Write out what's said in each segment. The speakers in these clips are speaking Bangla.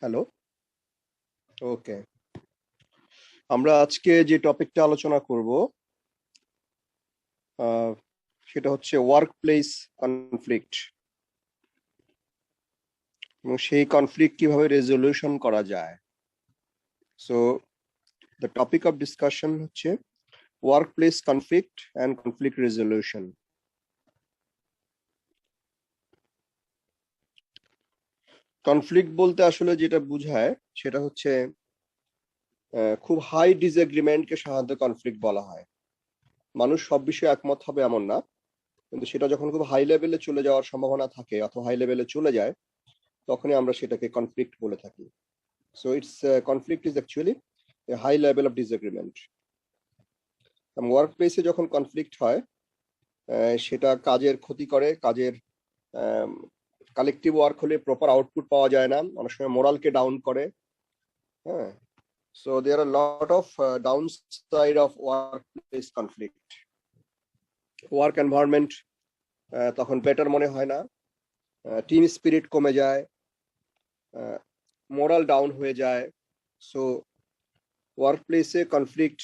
হ্যালো। ওকে, আমরা আজকে যে টপিকটা আলোচনা করব সেটা হচ্ছে ওয়ার্ক প্লেস কনফ্লিক্ট এবং সেই কনফ্লিক্ট কিভাবে রেজলিউশন করা যায়। So the topic of discussion হচ্ছে work place conflict and conflict resolution. Conflict বলতে আসলে যেটা বোঝায় সেটা হচ্ছে খুব হাই ডিসএগ্রিমেন্টকে সাধারণত কনফ্লিক্ট বলা হয়। মানুষ সব বিষয়ে একমত হবে এমন না, কিন্তু সেটা যখন খুব হাই লেভেলে চলে যাওয়ার সম্ভাবনা থাকে অথবা হাই লেভেলে চলে যায় তখনই আমরা সেটাকে কনফ্লিক্ট বলে থাকি। So it's conflict is actually a high level of disagreement. Work প্লেসে যখন কনফ্লিক্ট হয় সেটা কাজের ক্ষতি করে, কাজের কালেকটিভ ওয়ার্ক হলে প্রপার আউটপুট পাওয়া যায় না, অনেক সময় মোরালকে ডাউন করে। হ্যাঁ, so there are lot of downside of work place conflict. Work environment তখন বেটার মনে হয় না, টিম স্পিরিট কমে যায়, মোরাল ডাউন হয়ে যায়। সো ওয়ার্ক প্লেসে কনফ্লিক্ট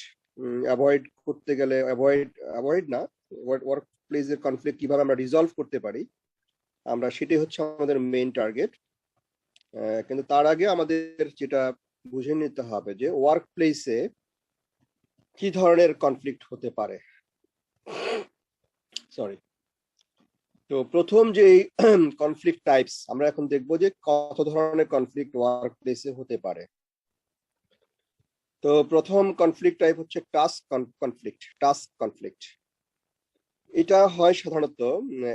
অ্যাভয়েড করতে গেলে, অ্যাভয়েড না, ওয়ার্ক প্লেসের কনফ্লিক্ট কিভাবে আমরা রিজলভ করতে পারি, আমরা সেটাই হচ্ছে আমাদের মেইন টার্গেট। কিন্তু তার আগে আমাদের যেটা বুঝে নিতে হবে যে ওয়ার্ক প্লেসে কি ধরনের কনফ্লিক্ট হতে পারে। সরি। তো প্রথম যে কনফ্লিক্ট টাইপস আমরা এখন দেখবো যে কত ধরনের কনফ্লিক্ট ওয়ার্ক প্লেসে হতে পারে। তো প্রথম কনফ্লিক্ট টাইপ হচ্ছে টাস্ক কনফ্লিক্ট। এটা হয় সাধারণত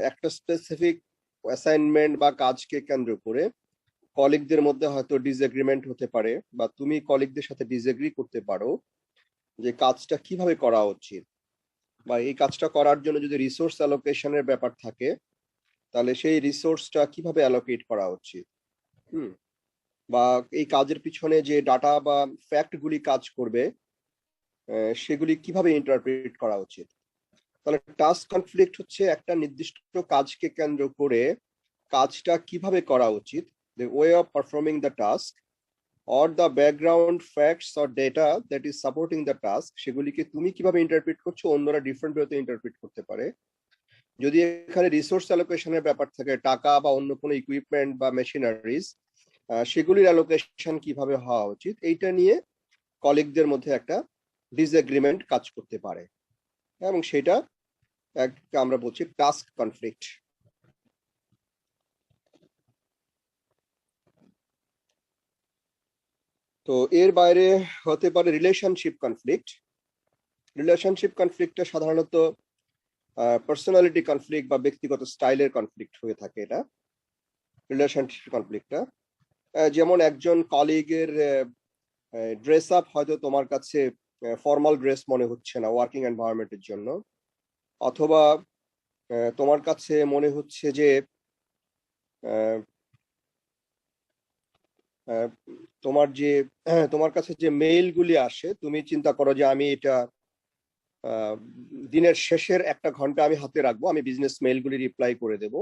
একটা স্পেসিফিক অ্যাসাইনমেন্ট বা কাজকে কেন্দ্র করে কলিগদের মধ্যে হয়তো ডিসএগ্রিমেন্ট হতে পারে, বা তুমি কলিগদের সাথে ডিসএগ্রি করতে পারো যে কাজটা কিভাবে করা উচিত, বা এই কাজটা করার জন্য যদি রিসোর্স অ্যালোকেশনের ব্যাপার থাকে তাহলে সেই রিসোর্সটা কিভাবে অ্যালোকেট করা উচিত। বা এই কাজের পিছনে যে ডাটা বা ফ্যাক্ট গুলি কাজ করবে সেগুলি কিভাবে ইন্টারপ্রিট করা উচিত। তাহলে টাস্ক কনফ্লিক্ট হচ্ছে একটা নির্দিষ্ট কাজকে কেন্দ্র করে কাজটা কিভাবে করা উচিত, the way of performing the task or the background facts or data that is supporting the task, সেগুলিকে তুমি কিভাবে ইন্টারপ্রিট করছো, অন্যরা ডিফারেন্ট ওয়েতে ইন্টারপ্রিট করতে পারে। যদি এখানে রিসোর্স অ্যালোকেশনের ব্যাপার থাকে, টাকা বা অন্য কোনো ইকুইপমেন্ট বা মেশিনারিজ, সেগুলির অ্যালোকেশন কিভাবে হওয়া উচিত, এইটা নিয়ে কলিগদের মধ্যে একটা ডিসএগ্রিমেন্ট কাজ করতে পারে, এবং সেটা আমরা বলছি টাস্ক কনফ্লিক্ট। তো এর বাইরে হতে পারে রিলেশনশিপ কনফ্লিক্ট। রিলেশনশিপ কনফ্লিক্টটা সাধারণত পার্সোনালিটি কনফ্লিক্ট বা ব্যক্তিগত স্টাইলের কনফ্লিক্ট হয়ে থাকে। এটা রিলেশনশিপ কনফ্লিক্টটা যেমন একজন কলিগের ড্রেস আপ হয়তো তোমার কাছে ফর্মাল ড্রেস মনে হচ্ছে না ওয়ার্কিং এনভায়রনমেন্টের জন্য, অথবা তোমার কাছে মনে হচ্ছে যে তোমার কাছে যে মেইলগুলি আসে তুমি চিন্তা করো যে আমি এটা দিনের শেষের একটা ঘন্টা আমি হাতে রাখবো, আমি বিজনেস মেইলগুলি রিপ্লাই করে দেব।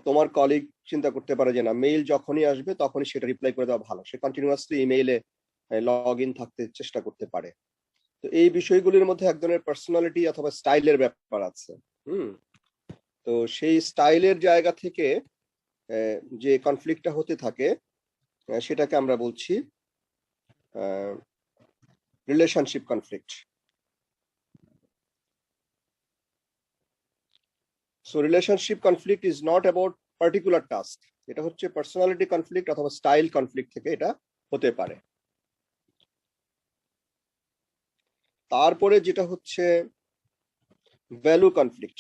তোমার কলিগ চিন্তা করতে পারে যে না, মেইল যখনই আসবে তখনই সেটা রিপ্লাই করে দেওয়া ভালো, সে কন্টিনিউয়াসলি ইমেইলে লগ ইন থাকতে চেষ্টা করতে পারে। তো এই বিষয়গুলির মধ্যে এক ধরনের পার্সোনালিটি অথবা স্টাইলের ব্যাপার আছে। তো সেই স্টাইলের জায়গা থেকে যে কনফ্লিক্টটা হতে থাকে সেটাকে আমরা বলছি relationship conflict. So relationship conflict is not about particular task, এটা হচ্ছে পার্সোনালিটি কনফ্লিক্ট অথবা স্টাইল কনফ্লিক্ট থেকে এটা হতে পারে। তারপরে যেটা হচ্ছে ভ্যালু কনফ্লিক্ট।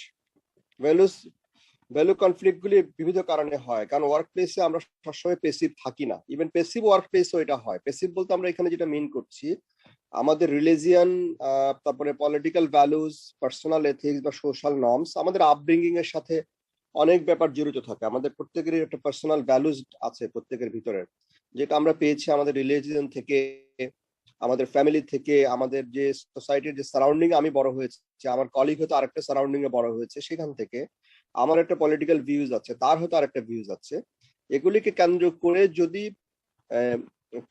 ভ্যালু কনফ্লিক্ট গুলি বিবিধ কারণে হয়, কারণ ওয়ার্ক প্লেসে আমরা সবসময় পেসিভ থাকি না, ইভেন পেসিভ ওয়ার্ক প্লেসও এটা হয়। পেসিভ বলতে আমরা এখানে যেটা মিন করছি, আমাদের রিলিজিয়ান, তারপরে পলিটিক্যাল ভ্যালুজ, পার্সোনাল এথিক্স বা সোশ্যাল নর্মস, আমাদের আপব্রিঙ্গিং এর সাথে অনেক ব্যাপার জড়িত থাকে। আমাদের প্রত্যেকেরই একটা পার্সোনাল ভ্যালুজ আছে প্রত্যেকের ভিতরে, যেটা আমরা পেয়েছি আমাদের রিলিজিয়ন থেকে, আমাদের ফ্যামিলি থেকে, আমাদের যে সোসাইটির যে সারাউন্ডিং আমি বড় হয়েছে, আমার কলিগ হয়তো আরেকটা সারাউন্ডিং এ বড় হয়েছে, সেখান থেকে আমার একটা পলিটিক্যাল ভিউজ আছে, তার হয়তো আরেকটা ভিউজ আছে। এগুলিকে কেন্দ্র করে যদি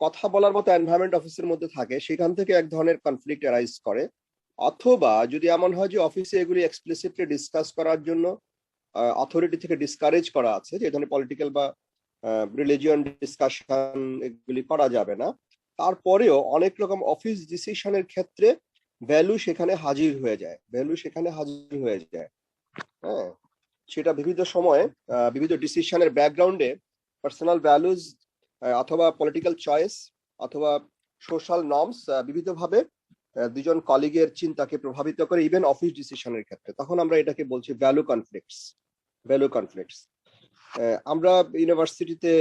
কথা বলার মতো এনভায়রনমেন্ট অফিসের মধ্যে থাকে, সেখান থেকে এক ধরনের কনফ্লিক্ট অ্যারাইজ করে। অথবা যদি এমন হয় যে অফিসে এগুলি এক্সপ্লিসিটলি ডিসকাস করার জন্য অথরিটি থেকে ডিসকারেজ করা আছে, যে ধরনের পলিটিক্যাল বা রিলিজিয়ন ডিসকাশন এগুলি করা যাবে না, তারপরেও অনেক রকম অফিস ডিসিশনের ক্ষেত্রে ভ্যালু সেখানে হাজির হয়ে যায়, হ্যাঁ। সেটা বিবিধ সময়ে বিবিধ ডিসিশনের ব্যাকগ্রাউন্ডে পার্সোনাল ভ্যালুজ অথবা পলিটিক্যাল চয়েস অথবা সোশ্যাল নর্মস বিবিধভাবে দুজন কলিগের চিন্তাকে প্রভাবিত করে, ইভেন অফিস ডিসিশনের ক্ষেত্রে। তখন আমরা এটাকে বলছি ভ্যালু কনফ্লিক্টস। আমরা ইউনিভার্সিটিতে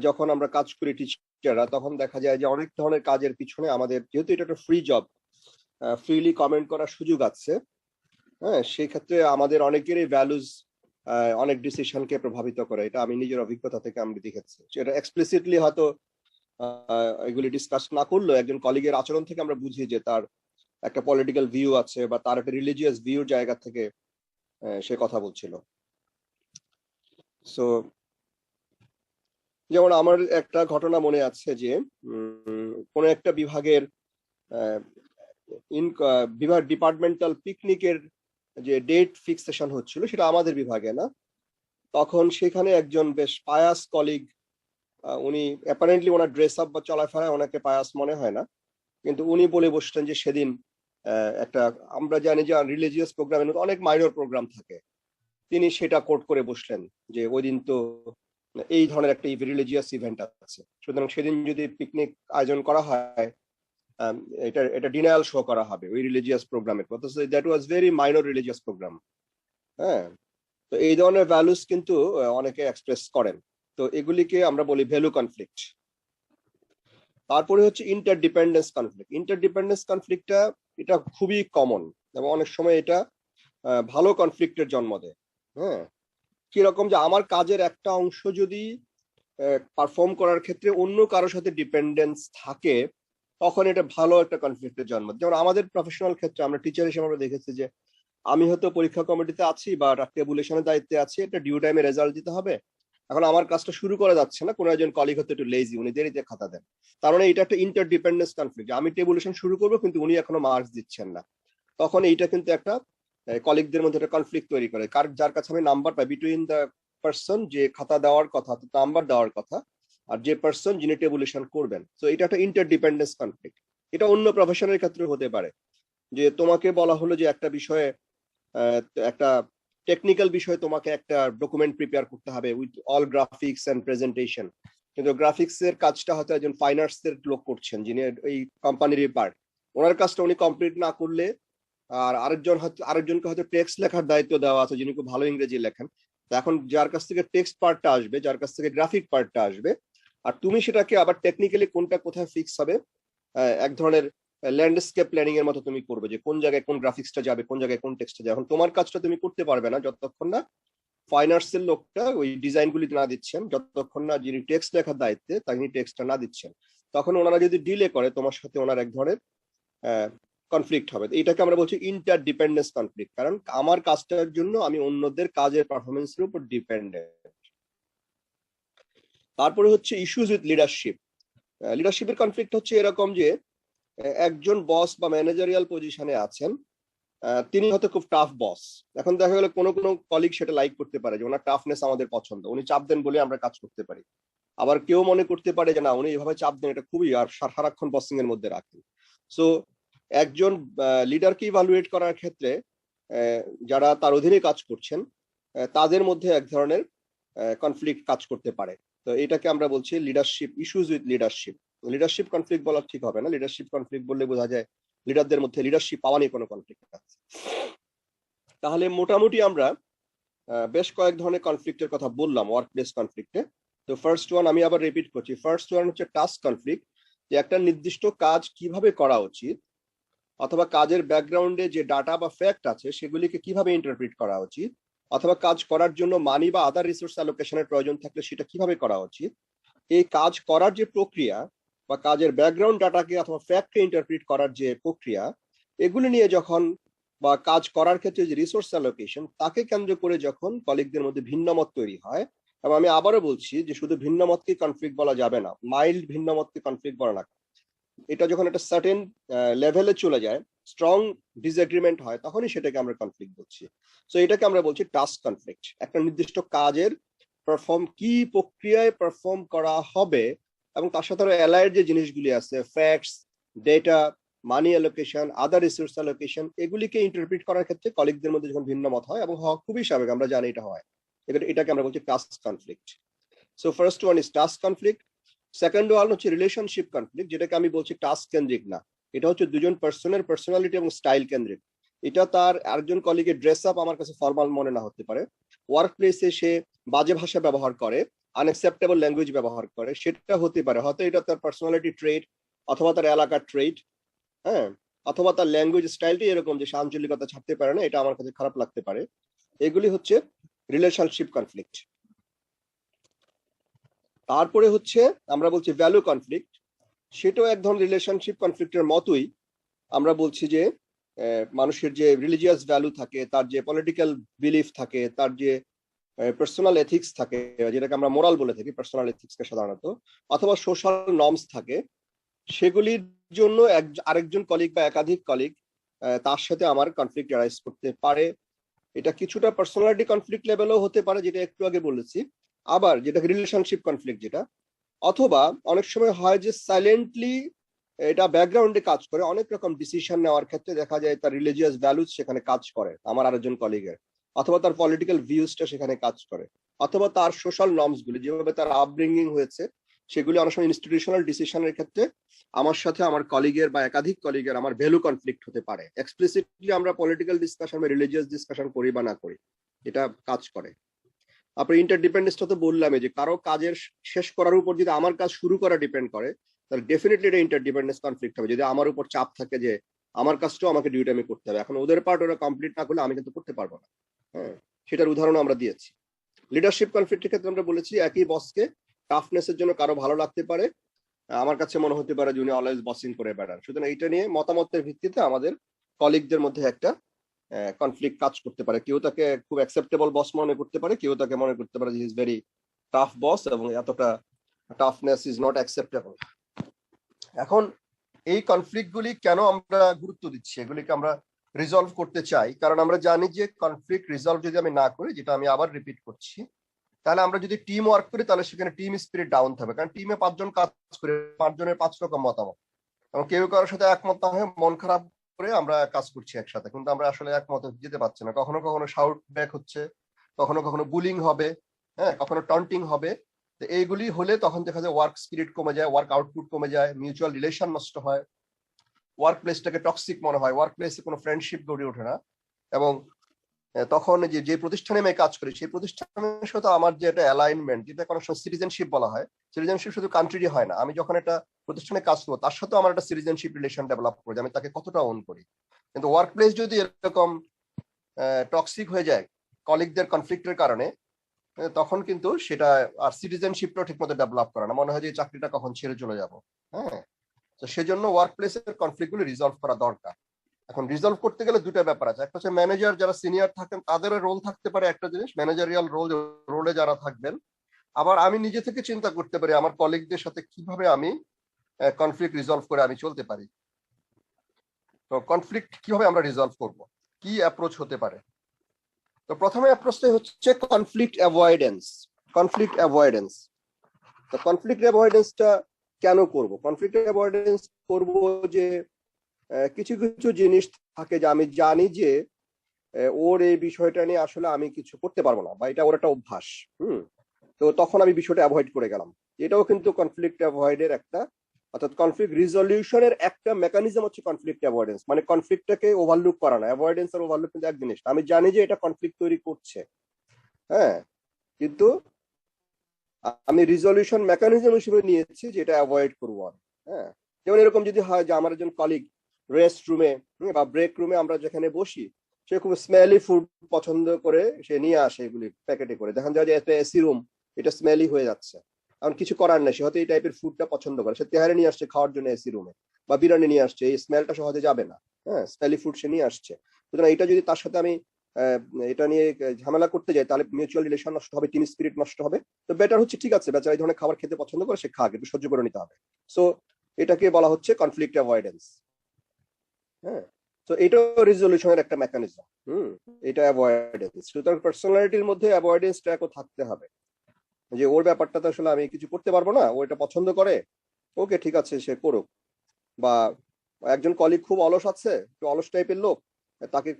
যখন আমরা কাজ করি টিচাররা, তখন দেখা যায় যে অনেক ধরনের কাজের পিছনে আমাদের, যেহেতু এটা একটা ফ্রি জব, ফ্রিলি কমেন্ট করার সুযোগ আছে, হ্যাঁ, সেই ক্ষেত্রে আমাদের অনেকেরই ভ্যালুজ অনেক ডিসিশনকে প্রভাবিত করে। এটা আমি নিজের অভিজ্ঞতা থেকে আমি দেখেছি। এটা এক্সপ্লিসিটলি হয়তো এগুলি ডিসকাস না করলেও একজন কলিগের আচরণ থেকে আমরা বুঝি যে তার একটা পলিটিক্যাল ভিউ আছে বা তার একটা রিলিজিয়াস ভিউর জায়গা থেকে সে কথা বলছিল। সো যেমন আমার একটা ঘটনা মনে আছে যে কোন একটা বিভাগের বিভাগ ডিপার্টমেন্টাল পিকনিকের যে ডেট ফিক্সেশন হচ্ছিল, সেটা আমাদের বিভাগে না। তখন সেখানে একজন বেশ পায়াস কলিগ, উনি অ্যাপারেন্টলি ওনার ড্রেস আপ বা চলাফেরায় ওনাকে পায়াস মনে হয় না, কিন্তু উনি বলে বসতেন যে সেদিন একটা, আমরা জানি যে রিলিজিয়াস প্রোগ্রামের মধ্যে অনেক মাইনর প্রোগ্রাম থাকে, তিনি সেটা কোট করে বসলেন যে ওই দিন তো এই ধরনের একটা রিলিজিয়াস ইভেন্ট আছে, সুতরাং সেদিন যদি পিকনিক আয়োজন করা হয়, এটা ডিনায়াল শো করা হবে ওই রিলিজিয়াস প্রোগ্রামের। That was very minor religious programme. হ্যাঁ, তো এই ধরনের ভ্যালুস কিন্তু অনেকে এক্সপ্রেস করেন। তো এগুলিকে আমরা বলি ভ্যালু কনফ্লিক্ট। তারপরে হচ্ছে ইন্টারডিপেন্ডেন্স কনফ্লিক্টটা, এটা খুবই কমন এবং অনেক সময় এটা ভালো কনফ্লিক্টের জন্ম দেয়। হ্যাঁ, কিরকম, যে আমার কাজের একটা অংশ যদি পারফর্ম করার ক্ষেত্রে অন্য কারোর সাথে ডিপেন্ডেন্স থাকে, তখন এটা ভালো একটা কনফ্লিক্টের জন্ম। যেমন আমাদের প্রফেশনাল ক্ষেত্রে আমরা টিচার হিসেবে আমরা দেখেছি যে আমি হয়তো পরীক্ষা কমিটিতে আছি বা টেবুলেশনের দায়িত্বে আছি, এটা ডিউ টাইমে রেজাল্ট দিতে হবে, এখন আমার কাজটা শুরু করা যাচ্ছে না, কোনো একজন কলিগ হতে একটু লেজি, উনি দেরিতে খাতা দেন, তার মানে এটা একটা ইন্টারডিপেন্ডেন্স কনফ্লিক্ট। আমি টেবুলেশন শুরু করবো কিন্তু উনি এখনো মার্কস দিচ্ছেন না, তখন এইটা কিন্তু একটা কলিগদের মধ্যে একটা কনফ্লিক্ট তৈরি করে, যার কাছে আমি number pi, between the person যে খাতা দেওয়ার কথা, নাম্বার দেওয়ার কথা, আর যে পার্সন যিনি টেবুলেশন করবেন। তো এটা একটা ইন্টারডিপেন্ডেন্স কনফ্লিক্ট। এটা অন্য প্রফেশনের ক্ষেত্রে হতে পারে, যে তোমাকে বলা হলো যে একটা বিষয়ে, একটা টেকনিক্যাল বিষয়ে তোমাকে একটা ডকুমেন্ট প্রিপেয়ার করতে হবে with all graphics and presentation, কিন্তু গ্রাফিক্স এর কাজটা হয়তো একজন ফাইন আর্টস এর লোক করছেন, যিনি এই কোম্পানির পার্ট, ওনার কাজটা উনি কমপ্লিট না করলে, আর আরেকজনকে হয়তো টেক্সট লেখার দায়িত্ব দেওয়া আছে, যিনি খুব ভালো ইংরেজি লেখেন। এখন যার কাছ থেকে টেক্সট পার্টটা আসবে, যার কাছ থেকে গ্রাফিক পার্টটা আসবে, আর তুমি সেটাকে আবার টেকনিক্যালি কোনটা কোথায় ফিক্স হবে, এক ধরনের ল্যান্ডস্কেপ প্ল্যানিং এর মতো তুমি করবে, যে কোন জায়গায় কোন গ্রাফিক্সটা যাবে, কোন জায়গায় কোন টেক্সটটা যাবে। এখন তোমার কাজটা তুমি করতে পারবে না যতক্ষণ না ফাইন আর্টস এর লোকটা ওই ডিজাইন গুলি না দিচ্ছেন, যতক্ষণ না যিনি টেক্সট লেখার দায়িত্বে তিনি টেক্সটটা না দিচ্ছেন। তখন ওনারা যদি ডিলে করে, তোমার সাথে ওনার এক ধরনের কনফ্লিক্ট হবে। এটাকে আমরা বলছি ইন্টারডিপেন্ডেন্স কনফ্লিক্ট, কারণ আমার কাজটার জন্য আমি অন্যদের কাজের পারফরমেন্সের উপর ডিপেন্ডেন্ট। তারপরে হচ্ছে ইস্যুজ উইথ লিডারশিপের কনফ্লিক্ট হচ্ছে এরকম যে একজন বস বা ম্যানেজারিয়াল পজিশনে আছেন, তিনি হয়তো খুব টাফ বস। এখন দেখা গেল কোনো কোনো কলিগ সেটা লাইক করতে পারে যে ওনার টাফনেস আমাদের পছন্দ, উনি চাপ দেন বলে আমরা কাজ করতে পারি। আবার কেউ মনে করতে পারে যে না, উনি এভাবে চাপ দেন, এটা খুবই আর সারাক্ষণ বসিং এর মধ্যে রাখেন। সো একজন লিডারকে ইভালুয়েট করার ক্ষেত্রে যারা তার অধীনে কাজ করছেন, তাদের মধ্যে এক ধরনের কনফ্লিক্ট কাজ করতে পারে। তো এটাকে আমরা বলছি leadership issues with leadership conflict বলা ঠিক হবে না। লিডারশিপ কনফ্লিক্ট বললে বোঝা যায় লিডারদের মধ্যে লিডারশিপ পাওয়া নিয়ে কোনো কনফ্লিক্ট আছে। তাহলে মোটামুটি আমরা বেশ কয়েক ধরনের কনফ্লিক্টের কথা বললাম ওয়ার্ক প্লেস কনফ্লিক্টে। তো ফার্স্ট ওয়ান আমি আবার রিপিট করছি, ফার্স্ট ওয়ান হচ্ছে টাস্ক কনফ্লিক্ট, যে একটা নির্দিষ্ট কাজ কিভাবে করা উচিত, অথবা কাজের ব্যাকগ্রাউন্ডে যে ডাটা বা ফ্যাক্ট আছে সেগুলিকে কিভাবে ইন্টারপ্রিট করা উচিত, অথবা কাজ করার জন্য মানি বা আদার রিসোর্স অ্যালোকেশনের প্রয়োজন থাকলে সেটা কিভাবে করা উচিত। এই কাজ করার যে প্রক্রিয়া বা কাজের ব্যাকগ্রাউন্ড ডাটাকে অথবা ফ্যাক্টকে ইন্টারপ্রিট করার যে প্রক্রিয়া, এগুলি নিয়ে যখন বা কাজ করার ক্ষেত্রে যে রিসোর্স অ্যালোকেশন, তাকে কেন্দ্র করে যখন কলিগদের মধ্যে ভিন্ন মত তৈরি হয়, এবং আমি আবারও বলছি যে শুধু ভিন্ন মতকে কনফ্লিক্ট বলা যাবে না, মাইল্ড ভিন্ন মতকে কনফ্লিক্ট বলা না। এটা যখন একটা সার্টেন লেভেলে চলে যায়, স্ট্রং ডিসএগ্রিমেন্ট হয়, তখনই সেটাকে আমরা কনফ্লিক্ট বলছি। সো এটাকে আমরা বলছি টাস্ক কনফ্লিক্ট। একটা নির্দিষ্ট কাজের কি প্রক্রিয়ায় পারফর্ম করা হবে এবং তার সাথে অ্যালাইড যে জিনিসগুলি আছে, ফ্যাক্টস, ডেটা, মানি অ্যালোকেশন, আদার রিসোর্স অ্যালোকেশন, এগুলিকে ইন্টারপ্রিট করার ক্ষেত্রে কলিগদের মধ্যে যখন ভিন্ন মত হয়, এবং হওয়া খুবই স্বাভাবিক, আমরা জানি এটা হয়, এটাকে আমরা বলছি task conflict. So first one is task conflict. Second one হচ্ছে রিলেশনশিপ কনফ্লিক্ট, যেটাকে আমি বলছি টাস্ক কেন্দ্রিক না, এটা হচ্ছে দুজন পার্সনের পার্সোনালিটি এবং স্টাইল কেন্দ্রিক। এটা তার আরেকজন কলিগের ড্রেস আপ আমার কাছে ফর্মাল মনে না হতে পারে, ওয়ার্ক প্লেসে সে বাজে ভাষা ব্যবহার করে, আনএক্সেপ্টেবল ল্যাঙ্গুয়েজ ব্যবহার করে, সেটা হতে পারে, হয়তো এটা তার পার্সোনালিটি ট্রেড অথবা তার এলাকার ট্রেড, হ্যাঁ, অথবা তার ল্যাঙ্গুয়েজ স্টাইলটাই এরকম যে সে আঞ্চলিকতা ছাড়তে পারে না, এটা আমার কাছে খারাপ লাগতে পারে। এগুলি হচ্ছে রিলেশনশিপ কনফ্লিক্ট। তারপরে হচ্ছে আমরা বলছি ভ্যালু কনফ্লিক্ট, সেটাও এক ধরনের রিলেশনশিপ কনফ্লিক্টের মতোই। আমরা বলছি যে মানুষের যে রিলিজিয়াস ভ্যালু থাকে, তার যে পলিটিক্যাল বিলিফ থাকে, তার যে পার্সোনাল এথিক্স থাকে, যেটাকে আমরা মোরাল বলে থাকি পার্সোনাল এথিক্সকে সাধারণত, অথবা সোশ্যাল নর্মস থাকে, সেগুলির জন্য আরেকজন কলিগ বা একাধিক কলিগ তার সাথে আমার কনফ্লিক্ট অ্যারাইজ করতে পারে। এটা কিছুটা পার্সোনালিটি কনফ্লিক্ট লেভেলও হতে পারে, যেটা একটু আগে বলেছি, আবার যেটা রিলেশনশিপ কনফ্লিক্ট যেটা, অথবা অনেক সময় হয় যে সাইলেন্টলি এটা ব্যাকগ্রাউন্ডে কাজ করে, অনেক রকম ডিসিশন নেওয়ার ক্ষেত্রে দেখা যায় তার রিলিজিয়াস ভ্যালুজ সেখানে কাজ করে আমার আরেকজন কলিগের, অথবা তার পলিটিক্যাল ভিউজটা সেখানে কাজ করে, অথবা তার সোশ্যাল নর্মস গুলি, যেভাবে তার আপব্রিঙ্গিং হয়েছে, সেগুলি অনেক সময় ইনস্টিটিউশনাল ডিসিশনের ক্ষেত্রে আমার সাথে আমার কলিগের বা একাধিক কলিগের আমার ভ্যালু কনফ্লিক্ট হতে পারে। এক্সপ্লিসিটলি আমরা পলিটিক্যাল ডিসকাশন বা রিলিজিয়াস ডিসকাশন করি বা না করি, এটা কাজ করে। আপনার ইন্টারডিপেন্ডেন্সটা তো বললামই, যে কারো কাজের শেষ করার উপর যদি আমার কাজ শুরু করা ডিপেন্ড করে, তাহলে ডেফিনেটলি এটা ইন্টারডিপেন্ডেন্স কনফ্লিক্ট হবে। যদি আমার উপর চাপ থাকে যে আমার কাজটাও আমাকে ডিউটি আমি করতে হবে, এখন ওদের পার্ট ওরা কমপ্লিট না করলে আমি কিন্তু করতে পারবো না, হ্যাঁ, সেটার উদাহরণ আমরা দিয়েছি। লিডারশিপ কনফ্লিক্টের ক্ষেত্রে আমরা বলেছি একই বসকে টাফনেসের জন্য কারো ভালো লাগতে পারে, আমার কাছে মনে হতে পারে যে উনি অলওয়েজ বসিং করে বেড়ান। সুতরাং এটা নিয়ে মতামতের ভিত্তিতে আমাদের কলিগদের মধ্যে একটা কনফ্লিক্ট কাজ করতে পারে। কেউ তাকে খুব অ্যাকসেপ্টেবল বস মনে করতে পারে, কেউ তাকে মনে করতে পারে যে ইজ ভেরি টাফ বস এবং এতটা টাফনেস ইজ নট অ্যাকসেপ্টেবল। এখন এই কনফ্লিক্ট গুলি কেন আমরা গুরুত্ব দিচ্ছি, এগুলিকে আমরা রিজলভ করতে চাই, কারণ আমরা জানি যে কনফ্লিক্ট রিজলভ যদি আমি না করি, যেটা আমি আবার রিপিট করছি, তাহলে আমরা যদি টিম ওয়ার্ক করি তাহলে সেখানে টিম স্পিরিট ডাউন থাকবে, কারণ টিমে 5 জন কাজ করে, 5 জনের 5 রকম মতামত, এবং কেউ কারোর সাথে একমত না হয়ে মন খারাপ করে আমরা কাজ করছি একসাথে, কিন্তু আমরা আসলে একমত যেতে পারছি না। কখনো কখনো শাউট ব্যাক হচ্ছে, কখনো কখনো বুলিং হবে, হ্যাঁ, কখনো টন্টিং হবে। তো এইগুলি হলে তখন দেখা যায় ওয়ার্ক স্পিরিট কমে যায়, ওয়ার্ক আউটপুট কমে যায়, মিউচুয়াল রিলেশন নষ্ট হয়, ওয়ার্ক প্লেসটাকে টক্সিক মনে হয়, ওয়ার্ক প্লেসে কোনো ফ্রেন্ডশিপ গড়ে ওঠে না, এবং তখন যে প্রতিষ্ঠানে আমি কাজ করি সেই প্রতিষ্ঠানের সাথে আমার যে একটা অ্যালাইনমেন্ট, যেটা কোনো সিটিজেনশিপ বলা হয়, সিটিজেনশিপ শুধু কান্ট্রিরই হয় না, আমি যখন একটা প্রতিষ্ঠানে কাজ করবো তার সাথেও আমার একটা সিটিজেনশিপ রিলেশন ডেভেলপ করে, আমি তাকে কতটা ওন করি। কিন্তু ওয়ার্ক প্লেস যদি এরকম টক্সিক হয়ে যায় কলিগদের কনফ্লিক্টের কারণে, তখন কিন্তু সেটা আর সিটিজেনশিপটাও ঠিক মতো ডেভেলপ করে না, মনে হয় যে চাকরিটা কখন ছেড়ে চলে যাব। হ্যাঁ, তো সেজন্য ওয়ার্ক প্লেসের কনফ্লিক্ট গুলো রিজলভ করা দরকার। এখন রিজলভ করতে গেলে দুটা ব্যাপার আছে, একটা হচ্ছে ম্যানেজার যারা সিনিয়র থাকেন তাদের রোল থাকতে পারে, একটা জিনিস ম্যানেজারিয়াল রোলে যারা থাকবেন, আবার আমি নিজে থেকে চিন্তা করতে পারি আমার কলিগদের সাথে কিভাবে আমি কনফ্লিক্ট রিজলভ করে আমি চলতে পারি। তো কনফ্লিক্ট কিভাবে আমরা রিজলভ করব, কি অ্যাপ্রোচ হতে পারে? তো প্রথমে অ্যাপ্রোচটাই হচ্ছে কনফ্লিক্ট অ্যাভয়েডেন্স। কনফ্লিক্ট অ্যাভয়েডেন্স, তো কনফ্লিক্ট অ্যাভয়েডেন্সটা কেন করব? কনফ্লিক্ট অ্যাভয়েডেন্স করব যে কিছু কিছু জিনিস থাকে যে আমি জানি যে ওর এই বিষয়টা নিয়ে আসলে আমি কিছু করতে পারবো না, বা এটা ওর একটা অভ্যাস, তো তখন আমি বিষয়টা অ্যাভয়েড করে গেলাম। এটাও কিন্তু কনফ্লিক্ট অ্যাভয়েডের একটা, অর্থাৎ কনফ্লিক্ট রিজলিউশনের একটা মেকানিজম হচ্ছে কনফ্লিক্ট অ্যাভয়েডেন্স, মানে কনফ্লিক্টটাকে ওভারলুক করা না। অ্যাভয়েডেন্স আর ওভারলুক কিন্তু এক জিনিস। আমি জানি যে এটা কনফ্লিক্ট তৈরি করছে, হ্যাঁ, কিন্তু আমি রিজলিউশন মেকানিজম হিসেবে নিয়েছি যে এটা অ্যাভয়েড করবো আমি। হ্যাঁ, যেমন এরকম যদি হয় যে আমার একজন কলিগ রেস্ট রুমে বা ব্রেক রুমে আমরা যেখানে বসি, সে খুব স্মেলি ফুড পছন্দ করে সে নিয়ে আসে, এগুলি প্যাকেটে করে, দেখা যায় যে একটা এসি রুম, এটা স্মেলি হয়ে যাচ্ছে, কারণ কিছু করার নেই, সে হয়তো এই টাইপের ফুডটা পছন্দ করে, সে তেহারে নিয়ে আসছে খাওয়ার জন্য এসি রুমে, বা বিরিয়ানি নিয়ে আসছে, এই স্মেলটা সহজে যাবে না, হ্যাঁ, স্মেলি ফুড সে নিয়ে আসছে। সুতরাং এটা যদি তার সাথে আমি এটা নিয়ে ঝামেলা করতে যায় তাহলে মিউচুয়াল রিলেশন নষ্ট হবে, টিম স্পিরিট নষ্ট হবে। তো বেটার হচ্ছে ঠিক আছে বেচারা এই ধরনের খাবার খেতে পছন্দ করে, সে খাক, একটু সহ্য করে নিতে হবে। সো এটাকে বলা হচ্ছে কনফ্লিক্ট অ্যাভয়েডেন্স। হ্যাঁ, তো এটা রিজলিউশনের একটা মেকানিজম। এটা অ্যাভয়েডেন্স। সুতরাং পার্সোনালিটির মধ্যে অ্যাভয়েডেন্সটা থাকতে হবে, যে ওর ব্যাপারটা তো আসলে আমি কিছু করতে পারবো না, ও এটা পছন্দ করে, ওকে ঠিক আছে সে করুক। বা একজন কলিগ খুব অলস আছে, একটু অলস টাইপের লোক, তাকে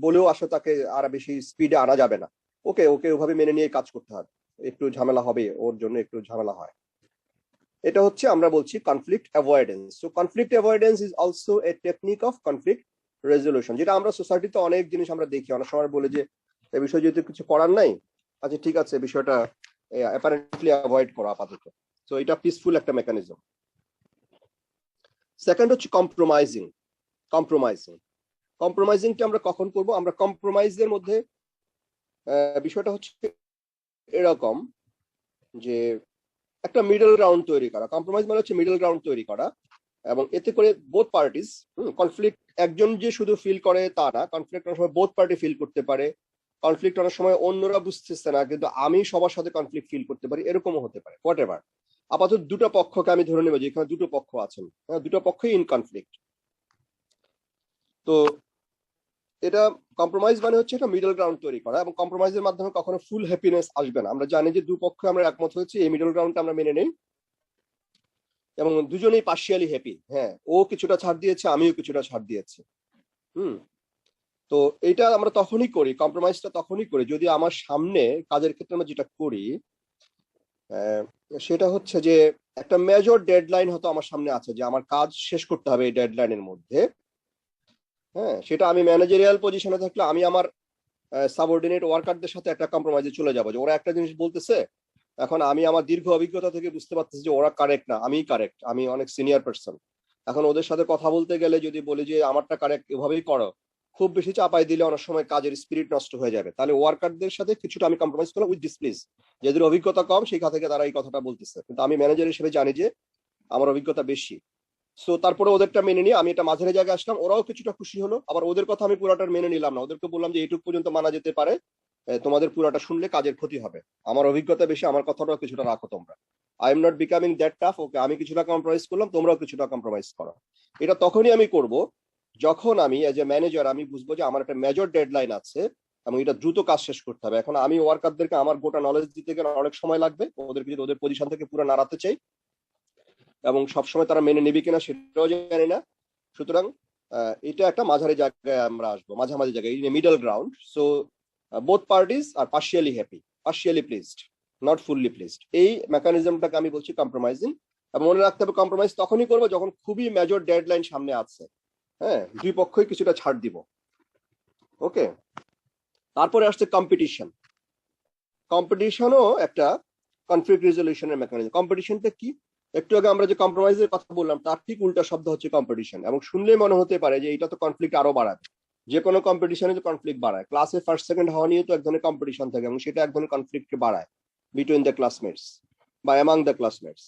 বলেও আসলে তাকে আর বেশি স্পিডে আনা যাবে না, ওকে ওকে ওভাবে মেনে নিয়ে কাজ করতে হবে, একটু ঝামেলা হবে, ওর জন্য একটু ঝামেলা হয়। এটা হচ্ছে আমরা বলছি conflict avoidance. So conflict avoidance is also a technique of conflict resolution, যেটা আমরা সোসাইটিতে অনেক জিনিস আমরা দেখি, অনেক সময় বলে যে এই বিষয়ে যেহেতু কিছু করার নাই, আচ্ছা ঠিক আছে বিষয়টা অ্যাপারেন্টলি অ্যাভয়েড করা আপাতত। সো এটা পিসফুল একটা মেকানিজম। সেকেন্ড হচ্ছে কম্প্রোমাইজিং। কম্প্রোমাইজিং কম্প্রোমাইজিংটা আমরা কখন করব? আমরা কম্প্রোমাইজের মধ্যে বিষয়টা হচ্ছে এরকম যে একটা মিডল গ্রাউন্ড তৈরি করা। কম্প্রোমাইজ মানে হচ্ছে মিডল গ্রাউন্ড তৈরি করা, এবং এতে করে বোথ পার্টিস, কনফ্লিক্ট একজন যে শুধু ফিল করে তা না, কনফ্লিক্ট অনেক সময় বোথ পার্টি ফিল করতে পারে, কনফ্লিক্ট অনেক সময় অন্যরা বুঝতেছে না কিন্তু আমি সবার সাথে কনফ্লিক্ট ফিল করতে পারি, এরকমও হতে পারে, হোয়াট এভার। আপাতত দুটো পক্ষকে আমি ধরে নেব যে এখানে দুটো পক্ষ আছেন, দুটো পক্ষই ইন কনফ্লিক্ট। তো এটা কম্প্রোমাইজ মানে হচ্ছে একটা মিডল গ্রাউন্ড তৈরি করা, এবং কম্প্রোমাইজের মাধ্যমে কখনো ফুল হ্যাপিনেস আসবে না। আমরা জানি যে দুপক্ষে আমরা একমত হয়েছি, এই মিডল গ্রাউন্ডটা আমরা মেনে নেই, এবং দুজনেই পার্শিয়ালি হ্যাপি। হ্যাঁ, ও কিছুটা ছাড় দিয়েছে, আমিও কিছুটা ছাড় দিয়েছি। তো এটা আমরা তখনই করি, কম্প্রোমাইজটা তখনই করি যদি আমার সামনে কাজের ক্ষেত্রে আমরা যেটা করি সেটা হচ্ছে যে একটা মেজর ডেডলাইন হয়তো আমার সামনে আছে, যে আমার কাজ শেষ করতে হবে এই ডেডলাইনের মধ্যে। হ্যাঁ, সেটা আমি ম্যানেজারিয়াল পজিশনে থাকলে আমি আমার সাবঅর্ডিনেট ওয়ার্কারদের সাথে একটা কম্প্রোমাইজে চলে যাবো, যে ওরা একটা জিনিস বলতেছে, এখন আমি আমার দীর্ঘ অভিজ্ঞতা থেকে বুঝতে পারতেছি যে ওরা কারেক্ট না, আমি কারেক্ট, আমি অনেক সিনিয়র পার্সন। এখন ওদের সাথে কথা বলতে গেলে যদি বলি যে আমারটা কারেক্ট, এভাবেই করো, খুব বেশি চাপাই দিলে অনেক সময় কাজের স্পিরিট নষ্ট হয়ে যাবে। তাহলে ওয়ার্কারদের সাথে কিছুটা আমি কম্প্রোমাইজ করলাম উইথ ডিসপ্লিজ, যাদের অভিজ্ঞতা কম সেখান থেকে তারা এই কথাটা বলতেছে, কিন্তু আমি ম্যানেজার হিসেবে জানি যে আমার অভিজ্ঞতা বেশি। সো তারপরে ওদেরটা মেনে নিয়ে আমি এটা মাঝারি জায়গায় আসলাম, ওরাও কিছুটা খুশি হলো। আবার ওদের কথা আমি পুরাটা মেনে নিলাম না, ওদেরকে বললাম যে এইটুকু পর্যন্ত মানা যেতে পারে, তোমাদের পুরাটা শুনলে কাজের ক্ষতি হবে, আমার অভিজ্ঞতা বেশি, আমার কথাটাও কিছুটা রাখো তোমরা। I am not becoming that tough, okay আমি কিছুটা কম্প্রোমাইজ করলাম, তোমরাও কিছুটা কম্প্রোমাইজ করো। এটা তখনই আমি করব যখন আমি এজ এ ম্যানেজার আমি বুঝবো যে আমার একটা মেজর ডেডলাইন আছে এবং এটা দ্রুত কাজ শেষ করতে হবে। এখন আমি ওয়ার্কারদেরকে আমার গোটা নলেজ দিতে গেলে অনেক সময় লাগবে, ওদেরকে যদি ওদের পজিশন থেকে পুরো নাড়াতে চাই, এবং সবসময় তারা মেনে নেবে কিনা সেটাও জানি না। সুতরাং এটা একটা মাঝারি জায়গায় আমরা আসবো, মাঝামাঝি জায়গায়, middle ground. So both parties are partially happy, partially pleased, not fully pleased. এই মেকানিজমটাকে আমি বলছি কম্প্রোমাইজিং। এবং মনে রাখতে হবে কম্প্রোমাইজ তখনই করবো যখন খুবই মেজর ডেডলাইন সামনে আছে, হ্যাঁ, দুই পক্ষই কিছুটা ছাড় দিব। ওকে, তারপরে আসছে কম্পিটিশন। কম্পিটিশনও একটা কনফ্লিক্ট রেজলিউশনের মেকানিজম। কম্পিটিশনটা কি? একটু আগে আমরা যে কম্প্রোমাইজের কথা বললাম তার ঠিক উল্টা শব্দ হচ্ছে কম্পিটিশন, এবং শুনলেই মনে হতে পারে যে এটা তো কনফ্লিক্ট আরো বাড়াবে। যে কোনো কম্পিটিশনে তো কনফ্লিক্ট বাড়ায়, ক্লাসে ফার্স্ট সেকেন্ড হওয়া নিয়ে তো এক ধরনের কম্পিটিশন থাকে, এবং সেটা এক ধরনের কনফ্লিক্টকে বাড়ায় বিটুইন দ্য ক্লাসমেটস বা অ্যামাং দ্য ক্লাসমেটস।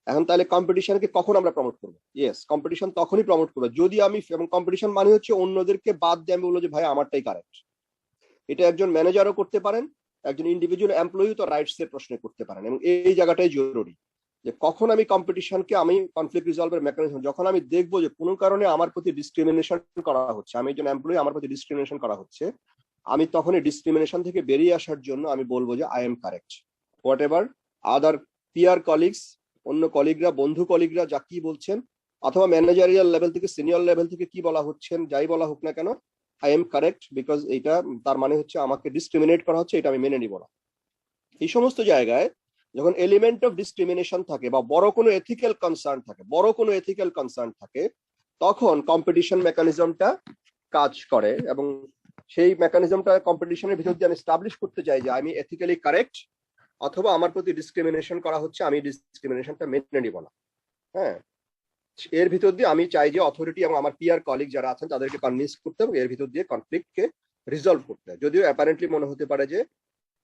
এখন তাহলে কম্পিটিশনকে কখন আমরা প্রমোট করবো? ইয়েস, কম্পিটিশন তখনই প্রমোট করবো যদি আমি, এবং কম্পিটিশন মানে হচ্ছে অন্যদেরকে বাদ দিয়ে আমি বলবো যে ভাই আমারটাই কারেক্ট। এটা একজন ম্যানেজারও করতে পারেন, একজন ইন্ডিভিজুয়াল এমপ্লয়ি তো রাইটস এর প্রশ্ন করতে পারেন। এবং এই জায়গাটাই জরুরি যে কখন আমি কম্পিটিশনকে, আমি কনফ্লিক্ট রিজলভের মেকানিজম, যখন আমি দেখবো যে কোনো কারণে আমার প্রতি ডিসক্রিমিনেশন করা হচ্ছে, আমি একজন এমপ্লয়ি, আমার প্রতি ডিসক্রিমিনেশন করা হচ্ছে, আমি তখন এই ডিসক্রিমিনেশন থেকে বেরিয়ে আসার জন্য আমি বলবো যে I am correct, whatever other peer colleagues, অন্য কলিগরা, বন্ধু কলিগরা যা কি বলছেন, অথবা ম্যানেজারিয়াল লেভেল থেকে সিনিয়র লেভেল থেকে কি বলা হচ্ছেন, যাই বলা হোক না কেন, আই এম কারেক্ট, বিকজ এটা তার মানে হচ্ছে আমাকে ডিসক্রিমিনেট করা হচ্ছে, এটা আমি মেনে নিব না। এই সমস্ত জায়গায় যখন এলিমেন্ট অফ ডিসক্রিমিনেশন থাকে বা বড় কোনো এথিক্যাল কনসার্ন থাকে, তখন কম্পিটিশন মেকানিজমটা কাজ করে। এবং সেই মেকানিজমটা কম্পিটিশনের ভিতর দিয়ে আমি এস্টাবলিশ করতে চাই যে আমি এথিক্যালি কারেক্ট, অথবা আমার প্রতি ডিসক্রিমিনেশন করা হচ্ছে, আমি ডিসক্রিমিনেশনটা মেনে নিব না। হ্যাঁ, এর ভিতর দিয়ে আমি চাই যে অথরিটি এবং আমার পিয়ার কলিগ যারা আছেন তাদেরকে কনভিন্স করতে হবে, এর ভিতর দিয়ে কনফ্লিক্টকে রিজলভ করতে। যদিও অ্যাপারেন্টলি মনে হতে পারে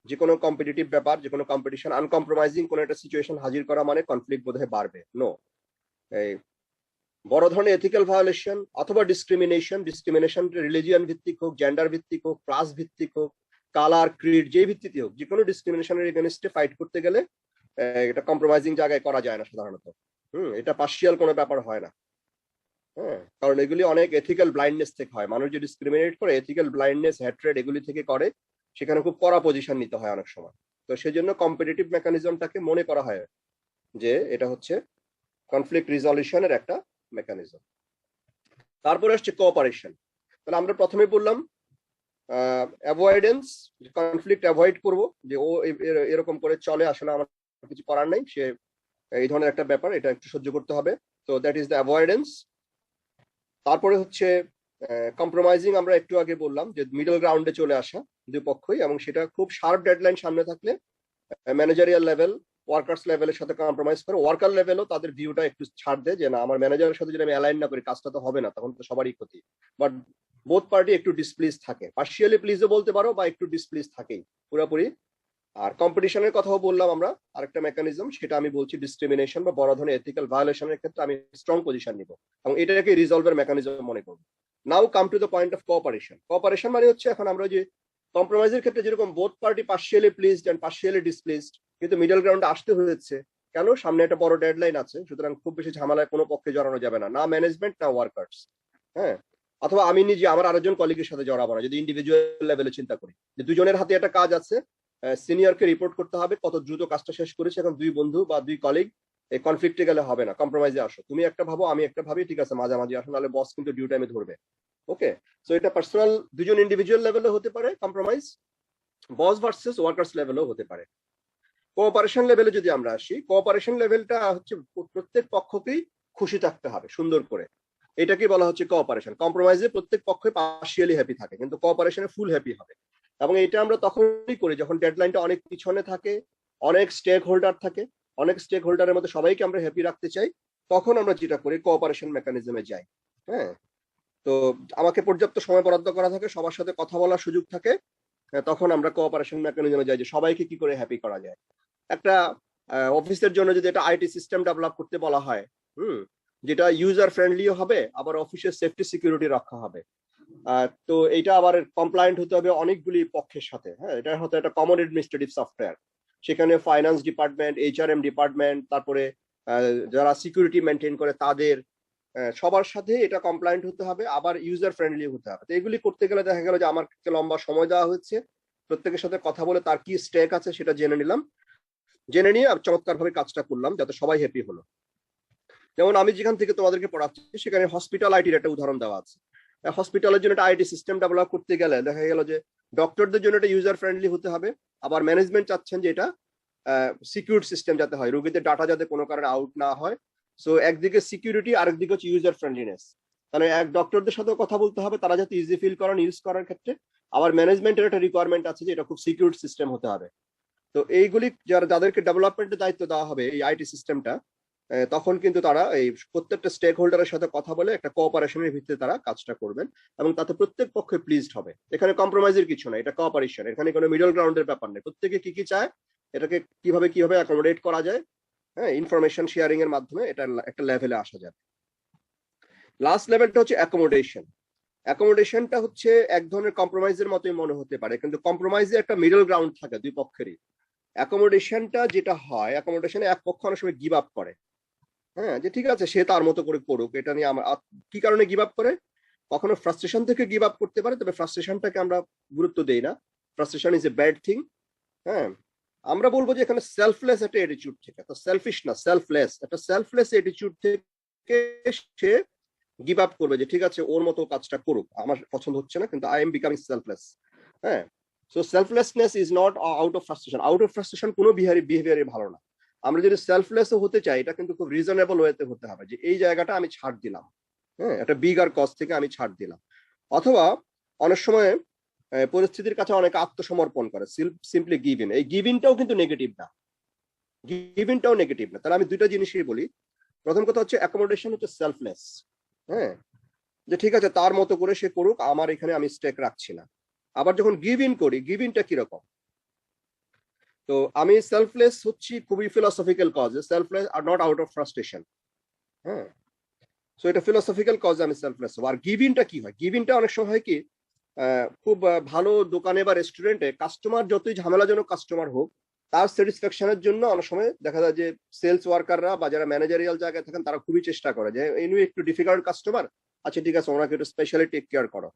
যে কোনো কম্পিটিটিভ ব্যাপার, যে কোনো কম্পিটিশন, আনকম্প্রোমাইজিং কোনো একটা সিচুয়েশন হাজির করা মানে কনফ্লিক্ট বোধহয় বাড়বে। নো, বড় ধরনের এথিক্যাল ভায়োলেশন অথবা ডিসক্রিমিনেশন রিলিজিয়ান ভিত্তিক হোক, জেন্ডার ভিত্তিক হোক, ক্লাস ভিত্তিক হোক, কালার, ক্রিড, যে ভিত্তিতে হোক, যে কোনো ডিসক্রিমিনেশনের এগেনস্টে ফাইট করতে গেলে এটা কম্প্রোমাইজিং জায়গায় করা যায় না সাধারণত। এটা পার্শিয়াল কোনো ব্যাপার হয় না। হ্যাঁ, কারণ এগুলি অনেক এথিক্যাল ব্লাইন্ডনেস থেকে হয়। মানুষ যে ডিসক্রিমিনেট করে, এথিক্যাল ব্লাইন্ডনেস, হ্যাট্রেড এগুলি থেকে করে, সেখানে খুব কড়া পজিশন নিতে হয় অনেক সময়। তো সেজন্য কম্পিটিটিভ মেকানিজমটাকে মনে করা হয় যে এটা হচ্ছে কনফ্লিক্ট রিজলিউশনের একটা মেকানিজম। তারপরে আসছে কোঅপারেশন। তাহলে আমরা প্রথমে বললাম অ্যাভয়েডেন্স, কনফ্লিক্ট অ্যাভয়েড করব, যে ও এরকম করে চলে, আসলে আমার কিছু করার নাই, সে এই ধরনের একটা ব্যাপার, এটা একটু সহ্য করতে হবে। তো দ্যাট ইজ দ্য অ্যাভয়েডেন্স। তারপরে হচ্ছে কম্প্রোমাইজিং, আমরা একটু আগে বললাম যে মিডল গ্রাউন্ডে চলে আসা দুই পক্ষই, এবং সেটা খুব শার্প ডেডলাইন সামনে থাকলে ম্যানেজারিয়াল লেভেল, ওয়ার্কার্স লেভেলের সাথে কম্প্রোমাইজ করে, ওয়ার্কার লেভেলও তাদের ভিউটা একটু ছাড় দেয় যে না, আমার ম্যানেজারের সাথে যদি আমি অ্যালাইন না করি কাজটা তো হবে না, তখন তো সবারই ক্ষতি। বাট বোথ পার্টি একটু ডিসপ্লিজ থাকে, পার্শিয়ালি প্লিজও বলতে পারো বা একটু ডিসপ্লিজ থাকেই পুরোপুরি। আর কম্পিটিশনের কথাও বললাম আমরা, আরেকটা মেকানিজম, সেটা আমি বলছি ডিসক্রিমিনেশন বা বড় ধরনের এথিক্যাল ভায়োলেশনের ক্ষেত্রে আমি স্ট্রং পজিশন নিব এবং এটাকে রিজলভের মেকানিজম মনে করবো। Now come to the point of cooperation. Cooperation মানে হচ্ছে, এখন আমরা যে কম্প্রোমাইজের ক্ষেত্রে যেরকম both party partially pleased and partially displeased, কিন্তু মিডল গ্রাউন্ডে আসতে হয়েছে কেন? সামনে একটা বড় ডেডলাইন আছে, সুতরাং খুব বেশি ঝামেলায় কোনো পক্ষে জড়ানো যাবে না, না ম্যানেজমেন্ট না ওয়ার্কার্স। হ্যাঁ, অথবা আমি নিজে আমার আরেকজন কলিগের সাথে জড়াবো না, যদি ইন্ডিভিজুয়াল লেভেলে চিন্তা করি যে দুজনের হাতে একটা কাজ আছে, সিনিয়রকে রিপোর্ট করতে হবে কত দ্রুত কাজটা শেষ করেছে, এখন দুই বন্ধু বা দুই কলিগ এই কনফ্লিক্টে গেলে হবে না, কম্প্রোমাইজে আসো, তুমি একটা ভাবো আমি একটা ভাবি, ঠিক আছে, মাঝামাঝি আসো, নাহলে বস কিন্তু ডিউ টাইমে ধরবে। ওকে, সো এটা পার্সোনাল দুজন ইন্ডিভিজুয়াল লেভেলে হতে পারে কম্প্রোমাইজ, বস ভার্সেস ওয়ার্কার্স লেভেলেও হতে পারে। কোঅপারেশন লেভেলে যদি আমরা আসি, কোঅপারেশন লেভেলটা হচ্ছে প্রত্যেক পক্ষকেই খুশি থাকতে হবে সুন্দর করে, এটাকে বলা হচ্ছে কোঅপারেশন। কম্প্রোমাইজে প্রত্যেক পক্ষ পার্শিয়ালি হ্যাপি থাকে, কিন্তু কোঅপারেশনে ফুল হ্যাপি হবে। এবং এটা আমরা তখনই করি যখন ডেডলাইনটা অনেক পিছনে থাকে, অনেক স্টেক হোল্ডার থাকে, অনেক স্টেক হোল্ডারের মধ্যে সবাইকে আমরা হ্যাপি রাখতে চাই, তখন আমরা যেটা করি কোঅপারেশন মেকানিজমে যাই। হ্যাঁ, তো আমাকে পর্যাপ্ত সময় বরাদ্দ করা থাকে, সবার সাথে কথা বলার সুযোগ থাকে, তখন আমরা কোঅপারেশন মেকানিজমে যাই যে সবাইকে কি করে হ্যাপি করা যায়। একটা অফিসের জন্য যদি একটা আইটি সিস্টেম ডেভেলপ করতে বলা হয়, যেটা ইউজার ফ্রেন্ডলিও হবে, আবার অফিসের সেফটি সিকিউরিটি রক্ষা হবে, তো এইটা আবার কমপ্লায়েন্ট হতে হবে অনেকগুলি পক্ষের সাথে। হ্যাঁ, এটা হতে একটা কমন অ্যাডমিনিস্ট্রেটিভ সফটওয়্যার, সেখানে ফাইন্যান্স ডিপার্টমেন্ট, এইচআরএম ডিপার্টমেন্ট, তারপরে যারা সিকিউরিটি মেনটেন করে তাদের সবার সাথে এটা কমপ্লায়েন্ট হতে হবে, আবার ইউজার ফ্রেন্ডলি হতে হবে। তো এগুলি করতে গেলে দেখা গেল যে আমার লম্বা সময় দেওয়া হচ্ছে, প্রত্যেকের সাথে কথা বলে তার কি স্টেক আছে সেটা জেনে নিলাম, জেনে নিয়ে চমৎকার ভাবে কাজটা করলাম যাতে সবাই হ্যাপি হলো। যেমন আমি যেখান থেকে তোমাদেরকে পড়াচ্ছি সেখানে হসপিটাল আইটির একটা উদাহরণ দেওয়া আছে। হসপিটালের জন্য একটা আইটি সিস্টেম ডেভেলপ করতে গেলে দেখা গেল যে ডক্টরদের জন্য এটা ইউজার ফ্রেন্ডলি হতে হবে, আবার ম্যানেজমেন্ট চাচ্ছেন যে এটা সিকিউর সিস্টেম যাতে হয়, রোগীদের ডাটা যাতে কোনো কারণে আউট না হয়। সো একদিকে সিকিউরিটি, আরেকদিকে হচ্ছে ইউজার ফ্রেন্ডলিনেস। তাহলে এক ডক্টরদের সাথেও কথা বলতে হবে তারা যাতে ইজি ফিল করেন ইউজ করার ক্ষেত্রে, আবার ম্যানেজমেন্টের একটা রিকোয়ারমেন্ট আছে যে এটা খুব সিকিউর সিস্টেম হতে হবে। তো এইগুলি যাদেরকে ডেভেলপমেন্টের দায়িত্ব দেওয়া হবে এই আইটি সিস্টেমটা, তখন কিন্তু তারা এই প্রত্যেকটা স্টেক হোল্ডারের সাথে কথা বলে একটা কোঅপারেশনের ভিত্তিতে তারা কাজটা করবেন এবং তাতে প্রত্যেক পক্ষে প্লিজড হবে। এখানে কম্প্রোমাইজের কিছু না, এটা কোঅপারেশন, এখানে কোনো মিডল গ্রাউন্ডের ব্যাপার নেই, প্রত্যেকে কি কি চায় এটাকে কিভাবে অ্যাকোমোডেট করা যায়, হ্যাঁ, ইনফরমেশন শেয়ারিং এর মাধ্যমে এটা একটা লেভেলে আসা যাবে। লাস্ট লেভেলটা হচ্ছে অ্যাকোমোডেশন। অ্যাকোমোডেশনটা হচ্ছে এক ধরনের কম্প্রোমাইজের মতোই মনে হতে পারে, কিন্তু কম্প্রোমাইজে একটা মিডল গ্রাউন্ড থাকে দুই পক্ষেরই। অ্যাকোমোডেশনটা যেটা হয়, অ্যাকোমোডেশনে এক পক্ষ অনেক সময় গিভ আপ করে, হ্যাঁ, যে ঠিক আছে সে তার মতো করে করুক, এটা নিয়ে আমার কি কারণে গিভ আপ করে, কখনো ফ্রাস্ট্রেশন থেকে গিভ আপ করতে পারে, তবে ফ্রাস্ট্রেশনটাকে আমরা গুরুত্ব দেই না, frustration is a bad thing. হ্যাঁ, আমরা বলবো যে এখানে সেলফলেস একটা অ্যাটিটিউড থেকে, তো সেলফিশ না, সেলফলেস, একটা সেলফলেস অ্যাটিটিউড থেকে সে গিভ আপ করবে যে ঠিক আছে ওর মতো কাজটা করুক, আমার পছন্দ হচ্ছে না কিন্তু আই এম বিকামিং সেলফলেস। হ্যাঁ, so selflessness is not out of frustration, out of frustration কোনো বিহেভিয়ারই ভালো না। আমরা যদি সেলফলেসও হতে চাই এটা কিন্তু খুব রিজনেবল ওয়েতে হতে হবে, যে এই জায়গাটা আমি ছাড় দিলাম, হ্যাঁ, একটা বিগার কস্ট থেকে আমি ছাড় দিলাম। অথবা অনেক সময় পরিস্থিতির কাছে অনেকে আত্মসমর্পণ করে, সিম্পলি গিভ ইন, এই গিভ ইনটাও কিন্তু নেগেটিভ না, গিভ ইনটাও নেগেটিভ না। তাহলে আমি দুইটা জিনিসই বলি। প্রথম কথা হচ্ছে অ্যাকোমোডেশন হচ্ছে সেলফলেস, হ্যাঁ, যে ঠিক আছে তার মতো করে সে করুক, আমার এখানে আমি স্টেক রাখছি না। আবার যখন গিভ ইন করি, গিভ ইনটা কিরকম, তো আমি সেলফলেস হচ্ছি খুবই ফিলোসফিক্যাল কজ, সেলফলেস আর নট আউট অফ ফ্রাস্ট্রেশন। হ্যাঁ, সো এটা ফিলোসফিক্যাল কজ আমি সেলফলেস হব। আর গিভিংটা কি হয়, গিভিংটা অনেক সময় হয় কি খুব ভালো দোকানে বা রেস্টুরেন্টে কাস্টমার যতই ঝামেলাজনক কাস্টমার হোক, তার স্যাটিসফ্যাকশনের জন্য অনেক সময় দেখা যায় যে সেলস ওয়ার্কাররা বা যারা ম্যানেজারিয়াল জায়গায় থাকেন তারা খুবই চেষ্টা করে যে এনু একটু ডিফিকাল্ট কাস্টমার, আচ্ছা ঠিক আছে ওনাকে একটু স্পেশালি টেক কেয়ার করো।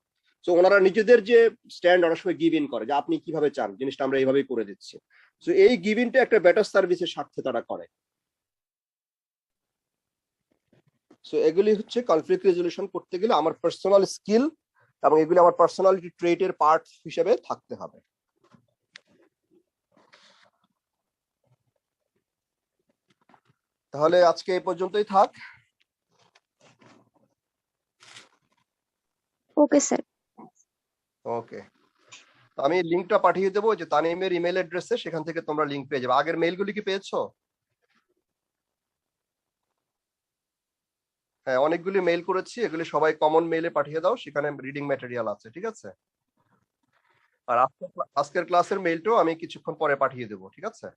সো ওনারা নিজেদের যে স্ট্যান্ড অনেক সময় গিভ ইন করে যে আপনি কিভাবে চান জিনিসটা আমরা এইভাবেই করে দিচ্ছি। সো এই গিভ ইনটা একটা বেটার সার্ভিসের স্বার্থে তারা করে। সো এগুলি হচ্ছে কনফ্লিক্ট রেজলিউশন করতে গেলে আমার পার্সোনাল স্কিল এবং এগুলি আমার পার্সোনালিটি ট্রেটের পার্ট হিসেবে থাকতে হবে। তাহলে আজকে এই পর্যন্তই থাক। Okay sir. ওকে, আমি লিংকটা পাঠিয়ে দেবো যে তানিমের ইমেল অ্যাড্রেসে, সেখান থেকে তোমরা লিংক পেয়ে যাবে। আগের মেইলগুলি কি পেয়েছো? হ্যাঁ, অনেকগুলি মেইল করেছি, এগুলি সবাই কমন মেইলে পাঠিয়ে দাও, সেখানে রিডিং ম্যাটেরিয়াল আছে, ঠিক আছে? আর আজকের ক্লাসের মেইলটাও আমি কিছুক্ষণ পরে পাঠিয়ে দেবো, ঠিক আছে?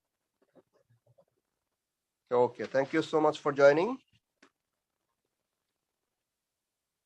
Okay, thank you so much for joining.